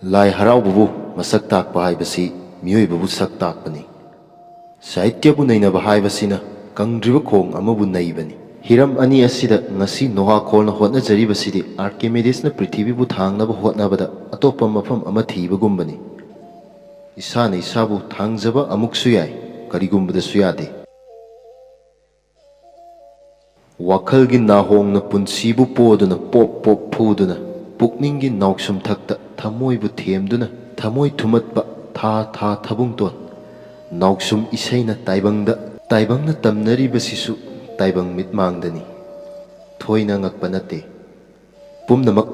Lai Haraobabu masak takpa haibasi miyoibabu sak takpani. Sahityabu nainaba haibasina kangdriba khong amabu naibani. Hiram ani asida ngasi noha kholna hotnajaribasidi Archimedes na Prithibibu thangnaba hotnabada atopa mafam ama thibagumbani. Isana isabu thangjaba amuksu yai karigumbadasu yade. Wakhalgi nahongna punsibu poduna pop pop phuduna pukningi nauksum thakta thamoibu themduna thamoi thumatpa tha tha thabungton nauksum isaina taibangna tamnaribasisu taibang mitmangdani thoina ngakpa nate pumnamak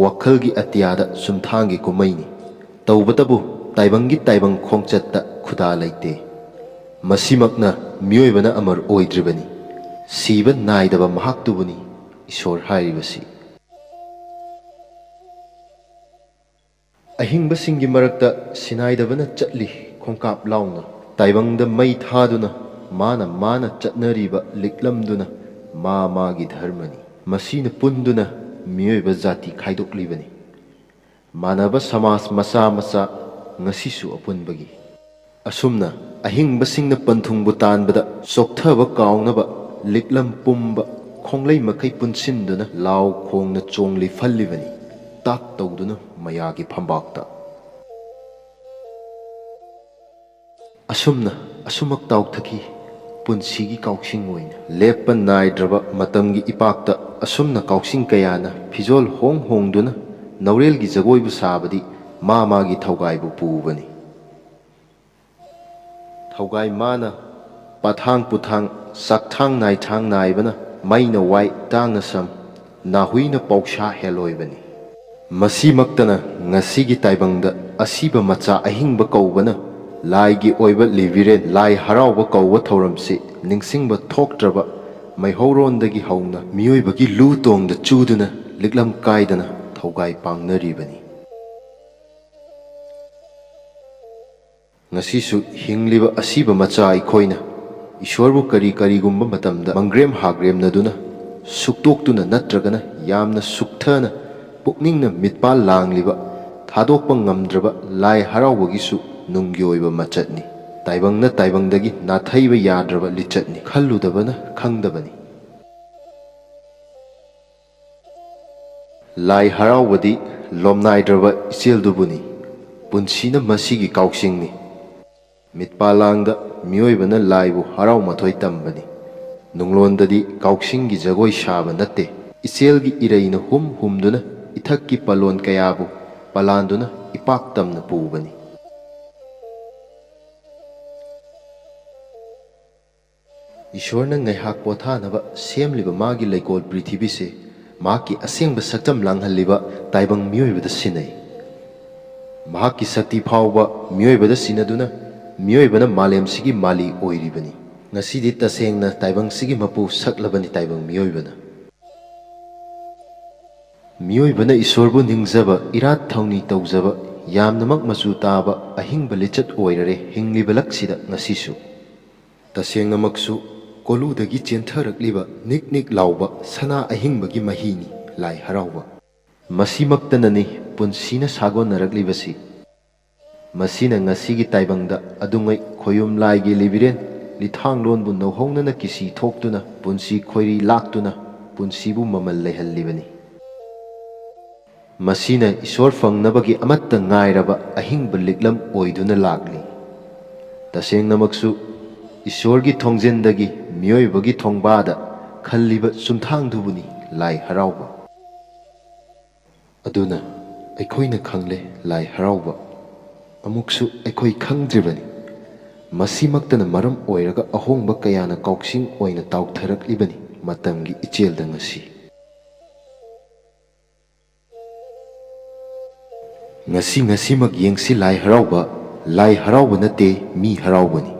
wakhalgi atiyada sumthangi kumaini tawbatabu taibangi taibang khongchatta khuda laite masimakna miyoibana amar oidribani siba naidaba mahaktubuni isor hairibasi ahingbasingi marakta sinaidabana chatli khongkap launa taibangda mai thaduna mana chatnariba liklamduna magi dharmani masina punduna miyoiba jati khaidoklibani manaba samas masa ngasisu apunbagi asumna ahingbasingna panthungbu tanbada sokthaba kaunaba liklam pumba khonglei makai punsinduna law khongna chongli fallibani tak tawduna mayagi phambakta asumna asumak tawthaki punsigi kauksing oina lepa naidraba matamgi ipakta asumna kauksing kayana fizol hongduna naurelgi jagoibu sabadi magi thawgaibu pubani thawgai mana pathang puthang sakthang naibana maina wai tangna sam nahuina pauksha heloibani masimaktana ngasigi taibangda asiba macha ahingba kaubana laigi oiba liviren lai haraoba kauba thauramsi ningsingba thoktraba maihorondagi hauna miyoibagi lutongda chuduna liklam kaidana thawgai pangnaribani ngasisu hingliba asiba macha ikhoina ishwarbu karigumba matamda mangrem hagremnaduna suktoktuna natragana yamna sukthana pukningna mitpal langliba thadokpa ngamdraba lai haraobagisu nunggi oiba machatni taibangna taibangdagi nathaiba yadraba lichatni khalludabana khangdabani lai haraobadi lomnaidraba icheldubuni punsina masigi kauksingni mitpalangda miyoibana laibu harau mathoi tambani nunglondadi kauksingi jagoi shaba natte iselgi iraina humduna ithakki palon kayabu palanduna ipak tamna pubani Ishwarna ngaihak pothanaba semliba magi leikol prithibise maki asengba saktam langhalliba taibang miyoibada sinai mahaki sakti phawba miyoibada sinaduna miyoibana malemsigi mali oiribani ngasidi tasengna taibangsigi mapu saklabani taibang miyoibana isorbu ningzaba irat thawni tawzaba yamnamak machu taba ahingba lichat oirare hingliba laksida ngasisu tasengnamaksu koludagi chentharakliba nik lauba sana ahingbagi mahini lai haraoba masimaktanani punsina sagonaраklibasi masina ngasigi taibangda adungai khoyum laigi libiren lithanglonbu nohongnana kisi thoktuna punsi khoiri laktuna punsibu mamal lehallibani masina isor fangnabagi amatta ngairaba ahingba liklam oiduna lagli tasengnamaksu isorgi thongjendagi miyoibagi thongbada khalliba sumthangdubuni lai haraoba aduna aikhoina khangle lai haraoba amuksu aikoi khangdribani masimaktana maram oiraga ahongba kayana kauksing oina tawtharaklibani matamgi ichelda ngasi ngasimak yengsi lai haraoba nate mi haraobani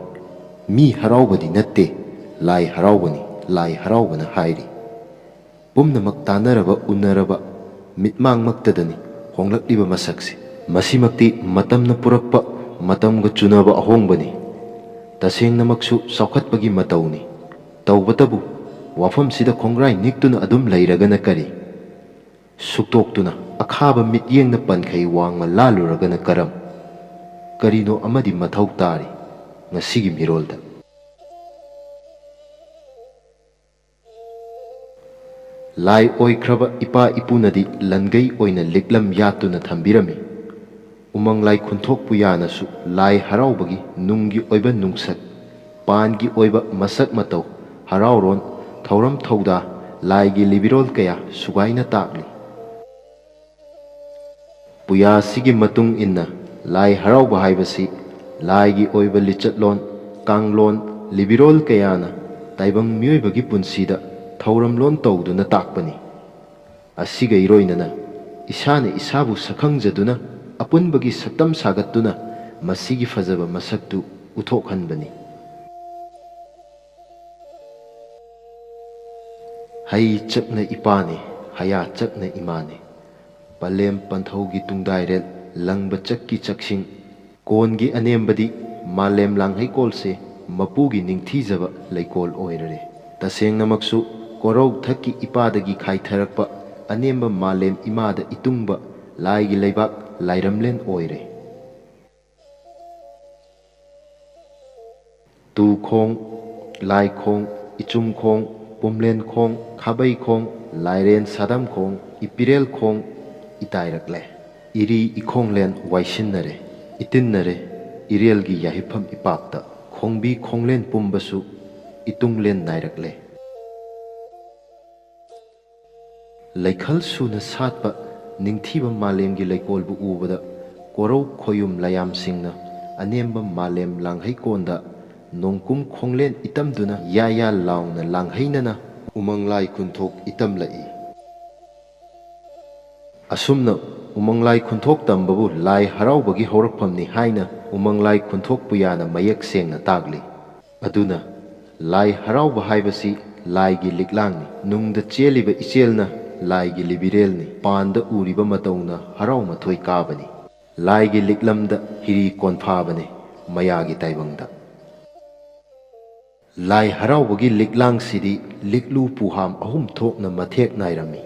mi haraobadi nate lai haraobana hairi pumnamak tanaraba unaraba mitmang maktadani honglakliba masaksi masimakti matamna purakpa matamga chunaba ahongbani tasengnamaksu saukhatpagi matawni tawbatabu wafam sida khongrai niktuna adum lairagana kari ꯁꯨꯛꯇꯣꯛꯇꯨꯅ ꯑꯈꯥꯕ ꯃꯤꯠꯌꯦꯡꯅ ꯄꯟꯈꯩ ꯋꯥꯡꯃ ꯂꯥꯜꯂꯨꯔꯒꯅ ꯀꯔꯝ ꯀꯔꯤꯅꯣ ꯑꯃꯗꯤ ꯃꯊꯧ ꯇꯥꯔꯤ ꯉꯁꯤꯒꯤ ꯃꯤꯔꯣꯜꯗ꯫ ꯂꯥꯏ ꯑꯣꯏꯈ꯭ꯔꯕ ꯏꯄꯥ ꯏꯄꯨꯅꯗꯤ ꯂꯟꯒꯩ ꯑꯣꯏꯅ ꯂꯤꯛꯂꯝ ꯌꯥꯠꯇꯨꯅ ꯊꯝꯕꯤꯔꯝꯃꯤ꯫ ꯎꯃꯪ ꯂꯥꯏ ꯈꯨꯟꯊꯣꯛꯄꯨ ꯌꯥꯅꯁꯨ ꯂꯥꯏ ꯍꯔꯥꯎꯕꯒꯤ ꯅꯨꯡꯒꯤ ꯑꯣꯏꯕ ꯅꯨꯡꯁꯛ, ꯄꯥꯟꯒꯤ ꯑꯣꯏꯕ ꯃꯁꯛ ꯃꯇꯧ, ꯍꯔꯥꯎꯔꯣꯟ, ꯊꯧꯔꯝ ꯊꯧꯗꯥ, ꯂꯥꯏꯒꯤ ꯂꯤꯕꯤꯔꯣꯜ ꯀꯌꯥ ꯁꯨꯒꯥꯏꯅ ꯇꯥꯛꯂꯤ꯫ ꯄꯨꯌꯥꯁꯤꯒꯤ ꯃꯇꯨꯡ ꯏꯟꯅ ꯂꯥꯏ ꯍꯔꯥꯎꯕ ꯍꯥꯏꯕꯁꯤ ꯂꯥꯏꯒꯤ ꯑꯣꯏꯕ ꯂꯤꯆꯠꯂꯣꯟ, ꯀꯥꯡꯂꯣꯟ, ꯂꯤꯕꯤꯔꯣꯜ ꯀꯌꯥꯅ ꯇꯥꯏꯕꯪ ꯃꯤꯑꯣꯏꯕꯒꯤ ꯄꯨꯟꯁꯤꯗ ꯊꯧꯔꯝꯂꯣꯟ ꯇꯧꯗꯨꯅ ꯇꯥꯛꯄꯅꯤ꯫ ꯑꯁꯤꯒ ꯏꯔꯣꯏꯅꯅ ꯏꯁꯥꯅ ꯏꯁꯥꯕꯨ ꯁꯛꯈꯪꯖꯗꯨꯅ ꯑꯄꯨꯟꯕꯒꯤ ꯁꯛꯇꯝ ꯁꯥꯒꯠꯇꯨꯅ ꯃꯁꯤꯒꯤ ꯐꯖꯕ ꯃꯁꯛꯇꯨ ꯎꯠꯊꯣꯛꯍꯟꯕꯅꯤ꯫ ꯍꯩ ꯆꯛꯅ ꯏꯄꯥꯅꯦ, ꯍꯌꯥ ꯆꯛꯅ ꯏꯃꯥꯅꯦ, ꯄꯂꯦꯝ ꯄꯟꯊꯧꯒꯤ ꯇꯨꯡꯗꯥꯏꯔꯦꯜ, ꯂꯪꯕ ꯆꯛꯀꯤ ꯆꯛꯁꯤꯡ, ꯀꯣꯟꯒꯤ ꯑꯅꯦꯝꯕꯗꯤ ꯃꯥꯂꯦꯝ ꯂꯥꯡꯍꯩꯀꯣꯜꯁꯦ ꯃꯄꯨꯒꯤ ꯅꯤꯡꯊꯤꯖꯕ ꯂꯩꯀꯣꯜ ꯑꯣꯏꯔꯔꯦ꯫ ꯇꯁꯦꯡꯅꯃꯛꯁꯨ ꯀꯣꯔꯧ ꯊꯛꯀꯤ ꯏꯄꯥꯗꯒꯤ ꯈꯥꯏꯊꯔꯛꯄ ꯑꯅꯦꯝꯕ ꯃꯥꯂꯦꯝ ꯏꯃꯥꯗ ꯏꯇꯨꯡꯕ ꯂꯥꯏꯒꯤ ꯂꯩꯕꯥꯛ ꯂꯥꯏꯔꯝꯂꯦꯟ ꯑꯣꯏꯔꯦ꯫ ꯇꯨꯈꯣꯡ, ꯂꯥꯏꯈꯣꯡ, ꯏꯆꯨꯝꯈꯣꯡ, ꯄꯨꯝꯂꯦꯟꯈꯣꯡ, ꯈꯥꯕꯩꯈꯣꯡ, ꯂꯥꯏꯔꯦꯟ ꯁꯥꯗꯝꯈꯣꯡ, ꯏꯄꯤꯔꯦꯜꯈꯣꯡ ꯏꯇꯥꯏꯔꯛꯂꯦ꯫ ꯏꯔꯤ ꯏꯈꯣꯡꯂꯦꯟ ꯋꯥꯏꯁꯤꯟꯅꯔꯦ, ꯏꯇꯤꯟꯅꯔꯦ ꯏꯔꯦꯜꯒꯤ ꯌꯥꯍꯤꯞꯐꯝ ꯏꯄꯥꯛꯇ, ꯈꯣꯡꯕꯤ ꯈꯣꯡꯂꯦꯟ ꯄꯨꯝꯕꯁꯨ ꯏꯇꯨꯡꯂꯦꯟ ꯅꯥꯏꯔꯛꯂꯦ꯫ ꯂꯩꯈꯜ ꯁꯨꯅ ꯁꯥꯠꯄ ꯅꯤꯡꯊꯤꯕ ꯃꯥꯂꯦꯝꯒꯤ ꯂꯩꯀꯣꯜꯕꯨ ꯎꯕꯗ ꯀꯣꯔꯧ ꯈꯣꯌꯨꯝ ꯂꯌꯥꯝꯁꯤꯡꯅ ꯑꯅꯦꯝꯕ ꯃꯥꯂꯦꯝ ꯂꯥꯡꯍꯩꯀꯣꯟꯗ ꯅꯣꯡꯀꯨꯝ ꯈꯣꯡꯂꯦꯟ ꯏꯇꯝꯗꯨꯅ ꯌꯥ ꯌꯥ ꯂꯥꯎꯅ ꯂꯥꯡꯍꯩꯅꯅ ꯎꯃꯪ ꯂꯥꯏ ꯈꯨꯟꯊꯣꯛ ꯏꯇꯝꯂꯛꯏ꯫ ꯑꯁꯨꯝꯅ ꯎꯃꯪ ꯂꯥꯏ ꯈꯨꯟꯊꯣꯛ ꯇꯝꯕꯕꯨ ꯂꯥꯏ ꯍꯔꯥꯎꯕꯒꯤ ꯍꯧꯔꯛꯐꯝꯅꯤ ꯍꯥꯏꯅ ꯎꯃꯪ ꯂꯥꯏ ꯈꯨꯟꯊꯣꯛꯄꯨ ꯌꯥꯅ ꯃꯌꯦꯛ ꯁꯦꯡꯅ ꯇꯥꯛꯂꯤ꯫ ꯑꯗꯨꯅ ꯂꯥꯏ ꯍꯔꯥꯎꯕ ꯍꯥꯏꯕꯁꯤ ꯂꯥꯏꯒꯤ ꯂꯤꯛꯂꯥꯡꯅꯤ꯫ ꯅꯨꯡꯗ ꯆꯦꯜꯂꯤꯕ ꯏꯆꯦꯜꯅ ꯂꯥꯏꯒꯤ ꯂꯤꯕꯤꯔꯦꯜꯅꯤ꯫ ꯄꯥꯟꯗ ꯎꯔꯤꯕ ꯃꯇꯧꯅ ꯍꯔꯥꯎ ꯃꯊꯣꯏ ꯀꯥꯕꯅꯤ꯫ ꯂꯥꯏꯒꯤ ꯂꯤꯛꯂꯝꯗ ꯍꯤꯔꯤ ꯀꯣꯟꯐꯥꯕꯅꯤ ꯃꯌꯥꯒꯤ ꯇꯥꯏꯕꯪꯗ꯫ ꯂꯥꯏ ꯍꯔꯥꯎꯕꯒꯤ ꯂꯤꯛꯂꯥꯡꯁꯤꯗꯤ ꯂꯤꯛꯂꯨ ꯄꯨꯍꯥꯝ ꯑꯍꯨꯝ ꯊꯣꯛꯅ ꯃꯊꯦꯛ ꯅꯥꯏꯔꯝꯃꯤ꯫